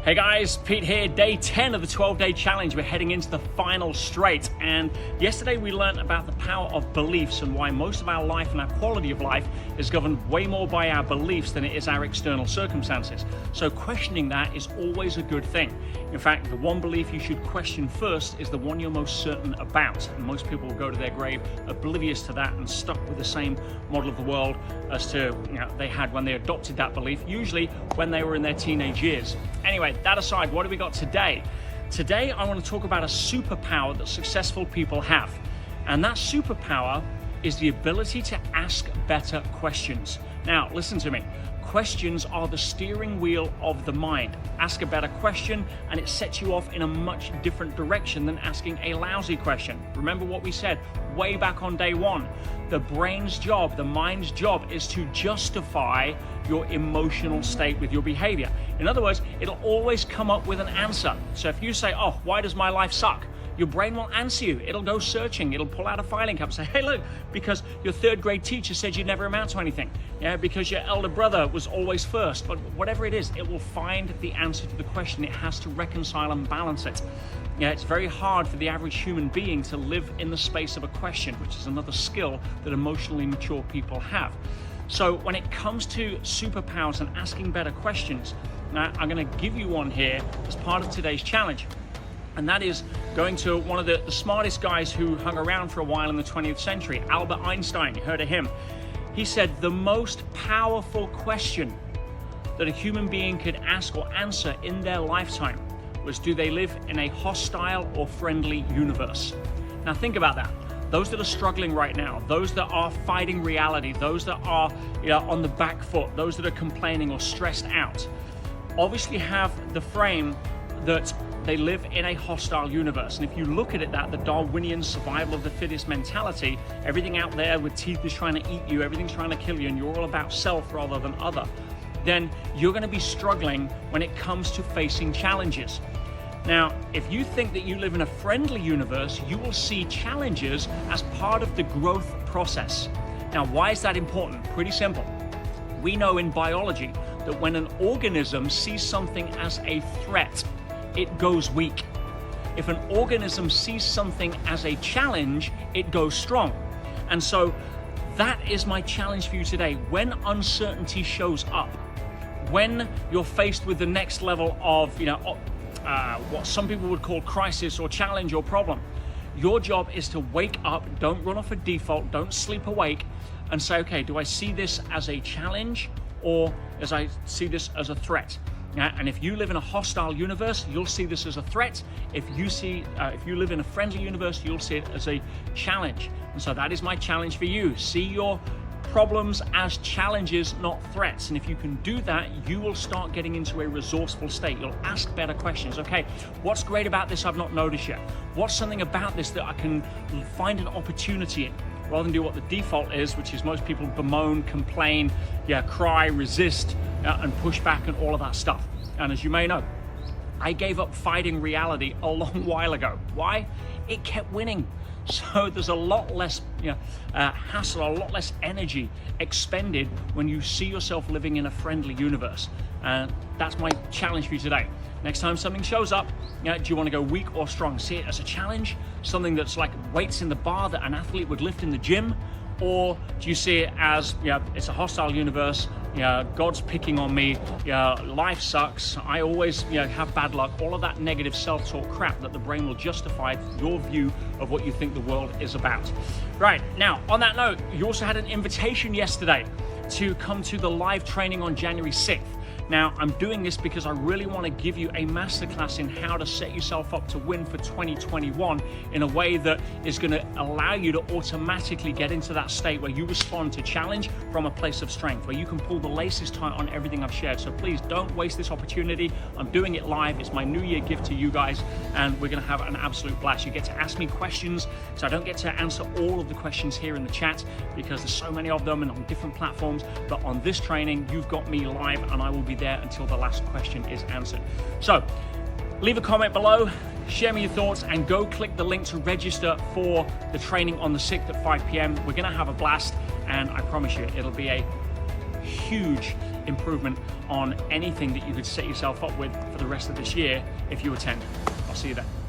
Hey guys, Pete here, day 10 of the 12-day challenge. We're heading into the final straight, and yesterday we learned about the power of beliefs and why most of our life and our quality of life is governed way more by our beliefs than it is our external circumstances. So questioning that is always a good thing. In fact, the one belief you should question first is the one you're most certain about. And most people will go to their grave oblivious to that and stuck with the same model of the world as to they had when they adopted that belief, usually when they were in their teenage years. Anyway, that aside, what do we got today? Today, I want to talk about a superpower that successful people have. And that superpower is the ability to ask better questions. Now, listen to me. Questions are the steering wheel of the mind. Ask a better question and it sets you off in a much different direction than asking a lousy question. Remember what we said way back on day one. The brain's job, the mind's job is to justify your emotional state with your behavior. In other words, it'll always come up with an answer. So if you say, oh, why does my life suck? Your brain will answer you. It'll go searching. It'll pull out a filing cabinet and say, hey, look, because your third grade teacher said you'd never amount to anything. Yeah, because your elder brother was always first. But whatever it is, it will find the answer to the question. It has to reconcile and balance it. Yeah, it's very hard for the average human being to live in the space of a question, which is another skill that emotionally mature people have. So when it comes to superpowers and asking better questions, now I'm going to give you one here as part of today's challenge. And that is going to one of the smartest guys who hung around for a while in the 20th century, Albert Einstein. You heard of him. He said the most powerful question that a human being could ask or answer in their lifetime was, do they live in a hostile or friendly universe? Now think about that. Those that are struggling right now, those that are fighting reality, those that are on the back foot, those that are complaining or stressed out, obviously have the frame that they live in a hostile universe. And if you look at it, the Darwinian survival of the fittest mentality, everything out there with teeth is trying to eat you, everything's trying to kill you, and you're all about self rather than other, then you're going to be struggling when it comes to facing challenges. Now, if you think that you live in a friendly universe, you will see challenges as part of the growth process. Now, why is that important? Pretty simple. We know in biology that when an organism sees something as a threat, it goes weak. If an organism sees something as a challenge, it goes strong. And so that is my challenge for you today. When uncertainty shows up, when you're faced with the next level of what some people would call crisis or challenge or problem, your job is to wake up, don't run off a default, don't sleep awake, and say, okay, do I see this as a challenge or as I see this as a threat? And if you live in a hostile universe, you'll see this as a threat. If you live in a friendly universe, you'll see it as a challenge. And so that is my challenge for you. See your problems as challenges, not threats. And if you can do that, you will start getting into a resourceful state. You'll ask better questions. Okay, what's great about this I've not noticed yet? What's something about this that I can find an opportunity in? Rather than do what the default is, which is most people bemoan, complain, cry, resist, and push back and all of that stuff. And as you may know, I gave up fighting reality a long while ago. Why? It kept winning. So there's a lot less hassle, a lot less energy expended when you see yourself living in a friendly universe. And that's my challenge for you today. Next time something shows up, do you want to go weak or strong? See it as a challenge, something that's like weights in the bar that an athlete would lift in the gym? Or do you see it as, it's a hostile universe, God's picking on me, life sucks, I always have bad luck, all of that negative self-talk crap that the brain will justify your view of what you think the world is about. Right, now, on that note, you also had an invitation yesterday to come to the live training on January 6th. Now, I'm doing this because I really want to give you a masterclass in how to set yourself up to win for 2021 in a way that is going to allow you to automatically get into that state where you respond to challenge from a place of strength, where you can pull the laces tight on everything I've shared. So please don't waste this opportunity. I'm doing it live. It's my New Year gift to you guys, and we're going to have an absolute blast. You get to ask me questions, so I don't get to answer all of the questions here in the chat because there's so many of them and on different platforms. But on this training, you've got me live, and I will be there until the last question is answered. So leave a comment below, share me your thoughts, and go click the link to register for the training on the 6th at 5 p.m. We're going to have a blast, and I promise you it'll be a huge improvement on anything that you could set yourself up with for the rest of this year if you attend. I'll see you there.